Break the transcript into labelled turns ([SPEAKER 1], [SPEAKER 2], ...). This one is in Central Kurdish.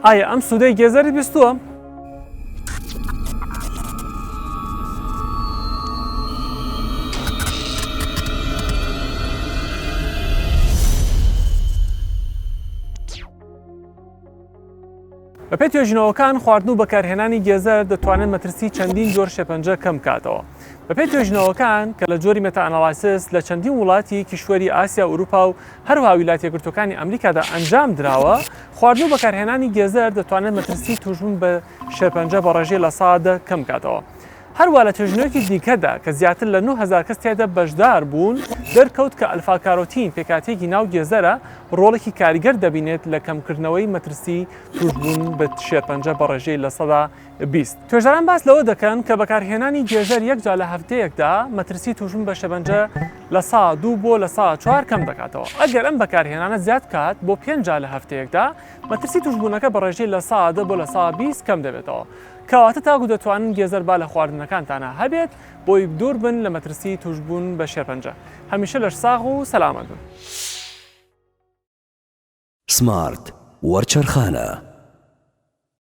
[SPEAKER 1] ئایا ئەم سوودەی گێزەری بیستووە؟ بەپێی توێژینەوەکان خواردن و بەکارهێنانی گێزەر دەتوانێت مەترسی چەندین جۆر شێرپەنجە کەم بکاتەوە. بەپێی توێژینەوەکان کە لە جۆری مێتائەناڵایسیس لە چەندین وڵاتی کیشوەری ئاسیا و ئوروپا و هەروەها ویلایەتە یەکگرتووەکانی ئەمریکادا ئەنجام درراوە، خواردن و بەکارهێنانی گێزەر دەتوانێت مەترسی تووشبوون بە شێرپەنجە بە ڕێژەی لە 100 کەم بکاتەوە. هەروە لە توێژینەوەکی دیکەدا کە زیاتر لە 9000 کەس تێدا بەشدار بوون، دەرکەوت کە ئەلفا-کارۆتین پێکهاتەیەکی ناو گێزەرە ڕۆڵێکی کاریگەر دەبینێت لە کەمکردنەوەی مەترسی تووشبوون بە شێرپەنجە بە ڕێژەی لە 120. توێژەران باس لەوە دەکەن کە بەکارهێنانی گێزەر یەک جا لە هەفتەیەکدا مەترسی تووشبوون بە شێرپەنجە لە 102 بۆ لە 104 کەم دەکاتەوە. ئەگەر ئەم بەکارهێنانە زیاد کات بۆ 5 جا لە هەفتەیەکدا، مەترسی تووشبوونەکە بە ڕێژەی لە 110 بۆ لە 120 کەم دەبێتەوە. کەواتە تاکو دەتوانن گێزەر با لە خواردنەکانتانە هەبێت بۆی دوور بن لە مەترسی تووشبوون بە شێرپەنجە. هەمیشە لەش ساغ و سەلامەت بن.
[SPEAKER 2] سمارت وەرچەرخانە.